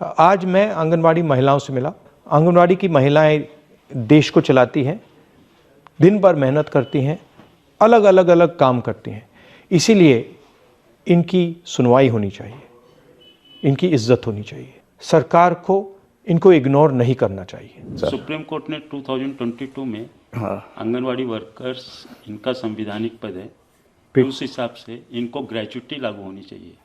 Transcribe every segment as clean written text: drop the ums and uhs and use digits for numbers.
आज मैं आंगनवाड़ी महिलाओं से मिला। आंगनवाड़ी की महिलाएं देश को चलाती हैं, दिन भर मेहनत करती हैं, अलग अलग काम करती हैं। इसीलिए इनकी सुनवाई होनी चाहिए, इनकी इज्जत होनी चाहिए। सरकार को इनको इग्नोर नहीं करना चाहिए। सुप्रीम कोर्ट ने 2022 में आंगनवाड़ी वर्कर्स इनका संवैधानिक पद है, उस हिसाब से इनको ग्रेच्युटी लागू होनी चाहिए।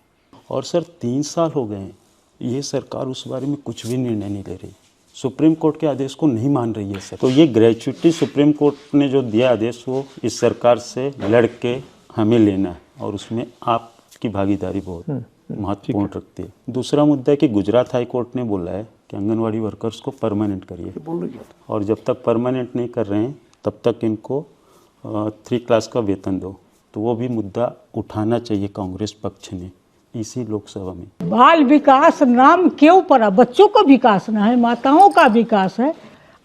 और सर 3 साल हो गए हैं, ये सरकार उस बारे में कुछ भी निर्णय नहीं ले रही, सुप्रीम कोर्ट के आदेश को नहीं मान रही है सर। तो ये ग्रेच्युटी सुप्रीम कोर्ट ने जो दिया आदेश, वो इस सरकार से लड़ के हमें लेना है, और उसमें आपकी भागीदारी बहुत महत्वपूर्ण रखती है। दूसरा मुद्दा है कि गुजरात हाई कोर्ट ने बोला है कि आंगनवाड़ी वर्कर्स को परमानेंट करिए, और जब तक परमानेंट नहीं कर रहे हैं तब तक इनको 3 क्लास का वेतन दो। तो वो भी मुद्दा उठाना चाहिए कांग्रेस पक्ष ने इसी लोकसभा में। बाल विकास नाम क्यों पड़ा? बच्चों का विकास ना है, माताओं का विकास है।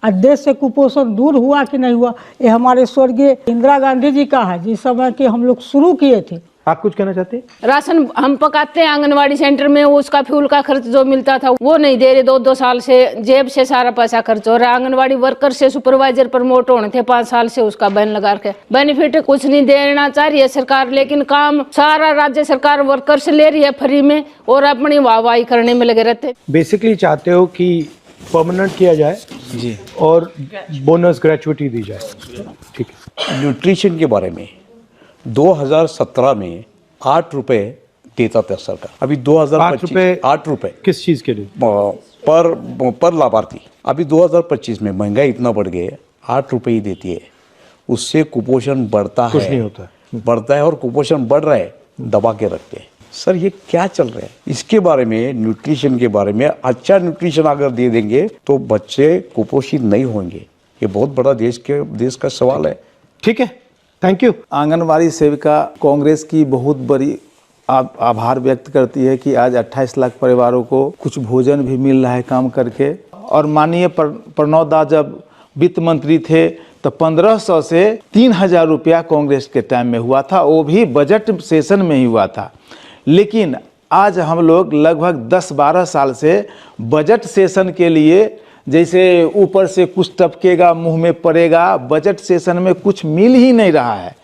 और देश से कुपोषण दूर हुआ कि नहीं हुआ, ये हमारे स्वर्गीय इंदिरा गांधी जी का है, जिस समय के हम लोग शुरू किए थे। आप कुछ कहना चाहते हैं? राशन हम पकाते हैं आंगनवाड़ी सेंटर में, उसका फ्यूल का खर्च जो मिलता था वो नहीं दे रहे। 2 साल से जेब से सारा पैसा खर्च हो रहा है। आंगनवाड़ी वर्कर से सुपरवाइजर प्रमोट होने थे 5 साल से, उसका बैन लगा के बेनिफिट कुछ नहीं देना चाह रही है सरकार, लेकिन काम सारा राज्य सरकार वर्कर से ले रही है फ्री में, और अपनी वाहवाही करने में लगे रहते। बेसिकली चाहते हो कि परमानेंट किया जाए जी, और बोनस ग्रेच्युटी दी जाए। ठीक है। न्यूट्रिशन के बारे में 2017 में 8 रुपए देता था सरकार, अभी 2025 8 रुपए किस चीज के लिए? पर लाभार्थी। अभी 2025 में महंगाई इतना बढ़ गई है, 8 रुपए ही देती है। उससे कुपोषण बढ़ता है, कुछ नहीं होता है, बढ़ता है, और कुपोषण बढ़ रहा है, दबा के रखते हैं। सर ये क्या चल रहा है? इसके बारे में, न्यूट्रिशन के बारे में, अच्छा न्यूट्रिशन अगर दे देंगे तो बच्चे कुपोषित नहीं होंगे। ये बहुत बड़ा देश का सवाल है। ठीक है, थैंक यू। आंगनवाड़ी सेविका कांग्रेस की बहुत बड़ी आभार व्यक्त करती है कि आज 28 लाख परिवारों को कुछ भोजन भी मिल रहा है काम करके। और माननीय प्रणव दा जब वित्त मंत्री थे तो 1500 से 3000 रुपया कांग्रेस के टाइम में हुआ था, वो भी बजट सेशन में ही हुआ था। लेकिन आज हम लोग लगभग 10-12 साल से बजट सेशन के लिए, जैसे ऊपर से कुछ टपकेगा मुंह में पड़ेगा, बजट सेशन में कुछ मिल ही नहीं रहा है।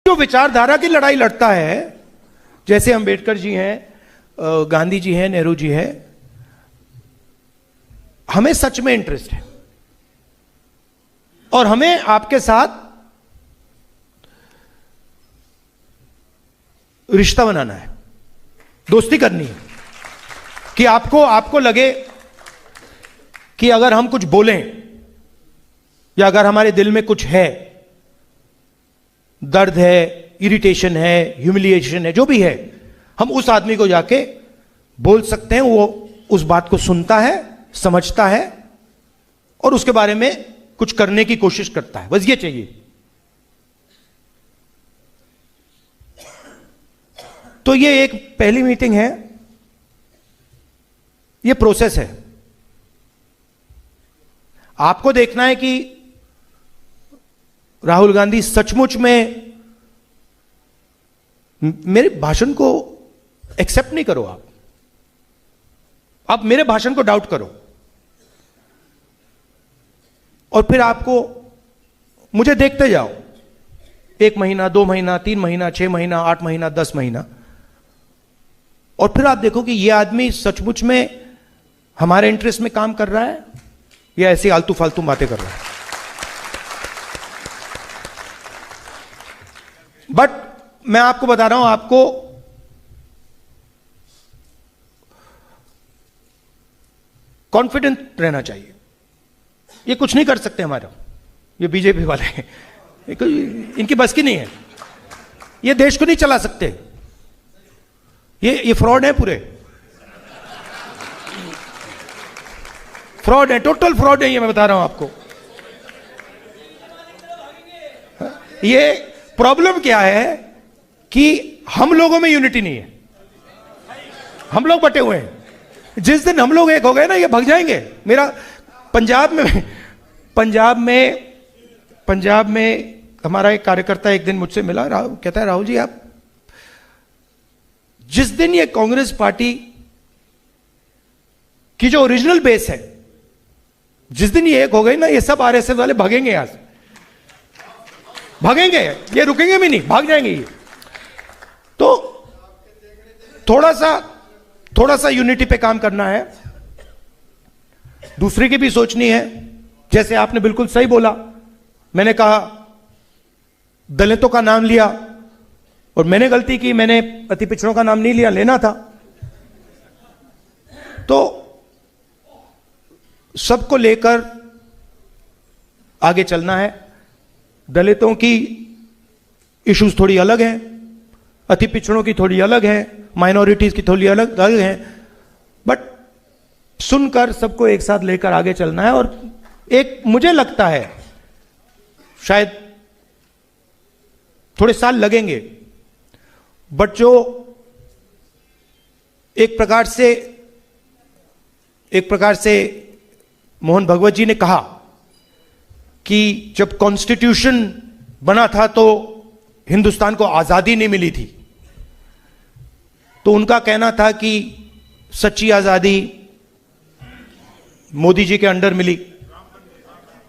जो विचारधारा की लड़ाई लड़ता है, जैसे अंबेडकर जी हैं, गांधी जी हैं, नेहरू जी हैं, हमें सच में इंटरेस्ट है और हमें आपके साथ रिश्ता बनाना है, दोस्ती करनी है, कि आपको लगे कि अगर हम कुछ बोलें या अगर हमारे दिल में कुछ है, दर्द है, इरिटेशन है, ह्यूमिलिएशन है, जो भी है, हम उस आदमी को जाके बोल सकते हैं। वो उस बात को सुनता है, समझता है और उसके बारे में कुछ करने की कोशिश करता है। बस ये चाहिए। तो ये एक पहली मीटिंग है, ये प्रोसेस है। आपको देखना है कि राहुल गांधी सचमुच में, मेरे भाषण को एक्सेप्ट नहीं करो, आप मेरे भाषण को डाउट करो और फिर आपको मुझे देखते जाओ 1 महीना, 2 महीना, 3 महीना, 6 महीना, 8 महीना, 10 महीना, और फिर आप देखो कि यह आदमी सचमुच में हमारे इंटरेस्ट में काम कर रहा है या ऐसी आलतू फालतू बातें कर रहा है। बट मैं आपको बता रहा हूं, आपको कॉन्फिडेंट रहना चाहिए। ये कुछ नहीं कर सकते हमारा, ये बीजेपी वाले हैं, इनकी बस की नहीं है, ये देश को नहीं चला सकते, ये फ्रॉड है, पूरे फ्रॉड है, टोटल फ्रॉड है, ये मैं बता रहा हूं आपको। ये प्रॉब्लम क्या है कि हम लोगों में यूनिटी नहीं है, हम लोग बटे हुए हैं। जिस दिन हम लोग एक हो गए ना, ये भाग जाएंगे। मेरा पंजाब में हमारा एक कार्यकर्ता एक दिन मुझसे मिला, कहता है राहुल जी, आप जिस दिन ये कांग्रेस पार्टी की जो ओरिजिनल बेस है, जिस दिन ये एक हो गई ना, ये सब आरएसएस वाले भागेंगे यहां से, भागेंगे, ये रुकेंगे भी नहीं, भाग जाएंगे ये। तो थोड़ा सा यूनिटी पे काम करना है, दूसरे की भी सोचनी है। जैसे आपने बिल्कुल सही बोला, मैंने कहा दलितों का नाम लिया और मैंने गलती की, मैंने अति पिछड़ों का नाम नहीं लिया, लेना था। तो सबको लेकर आगे चलना है। दलितों की इश्यूज थोड़ी अलग हैं, अति पिछड़ों की थोड़ी अलग है, माइनॉरिटीज की थोड़ी अलग है, बट सुनकर सबको एक साथ लेकर आगे चलना है। और एक मुझे लगता है शायद थोड़े साल लगेंगे, बट जो एक प्रकार से मोहन भगवत जी ने कहा कि जब कॉन्स्टिट्यूशन बना था तो हिंदुस्तान को आजादी नहीं मिली थी, तो उनका कहना था कि सच्ची आजादी मोदी जी के अंडर मिली,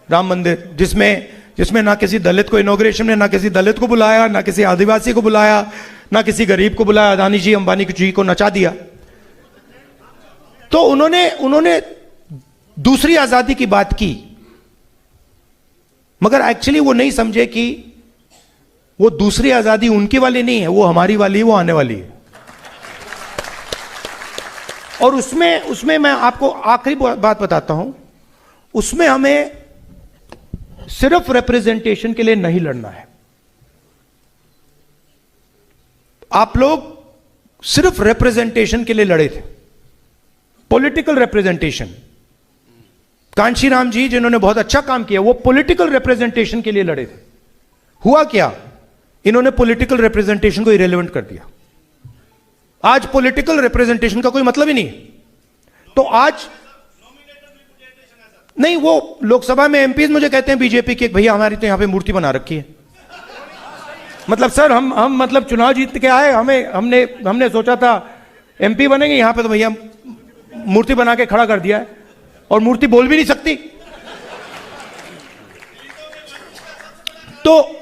राम मंदिर, जिसमें ना किसी दलित को इनॉग्रेशन में, ना किसी दलित को बुलाया, ना किसी आदिवासी को बुलाया, ना किसी गरीब को बुलाया, अदानी जी अंबानी जी को नचा दिया। तो उन्होंने दूसरी आजादी की बात की, मगर एक्चुअली वो नहीं समझे कि वो दूसरी आजादी उनकी वाली नहीं है, वो हमारी वाली है, वो आने वाली है। और उसमें मैं आपको आखिरी बात बताता हूं, उसमें हमें सिर्फ रिप्रेजेंटेशन के लिए नहीं लड़ना है। आप लोग सिर्फ रिप्रेजेंटेशन के लिए लड़े थे, पॉलिटिकल रिप्रेजेंटेशन। कांशी राम जी जिन्होंने बहुत अच्छा काम किया, वो पॉलिटिकल रिप्रेजेंटेशन के लिए लड़े थे। हुआ क्या, इन्होंने पॉलिटिकल रिप्रेजेंटेशन को इरेलेवेंट कर दिया। आज पॉलिटिकल रिप्रेजेंटेशन का कोई मतलब ही नहीं है। तो आज नहीं, वो लोकसभा में एमपीज मुझे कहते हैं बीजेपी के, भैया हमारी तो यहां पे मूर्ति बना रखी है। मतलब सर हम मतलब चुनाव जीत के आए, हमने सोचा था एमपी बनेंगे, यहां पे तो भैया मूर्ति बना के खड़ा कर दिया है, और मूर्ति बोल भी नहीं सकती। तो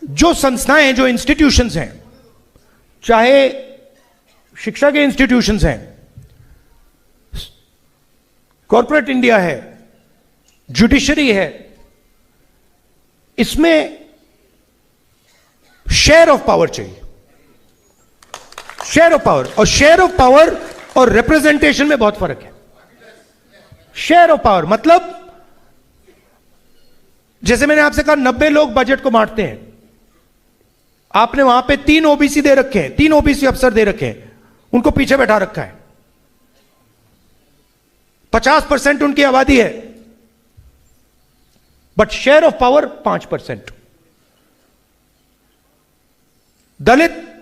जो संस्थाएं, जो इंस्टीट्यूशंस हैं, चाहे शिक्षा के इंस्टीट्यूशंस हैं, कॉर्पोरेट इंडिया है, जुडिशरी है, इसमें शेयर ऑफ पावर चाहिए, शेयर ऑफ पावर। और शेयर ऑफ पावर और रिप्रेजेंटेशन में बहुत फर्क है। शेयर ऑफ पावर मतलब जैसे मैंने आपसे कहा 90 लोग बजट को बांटते हैं, आपने वहां पे 3 ओबीसी दे रखे हैं, 3 ओबीसी अफसर दे रखे हैं, उनको पीछे बैठा रखा है, 50% उनकी आबादी है, but share of power 5%। Dalit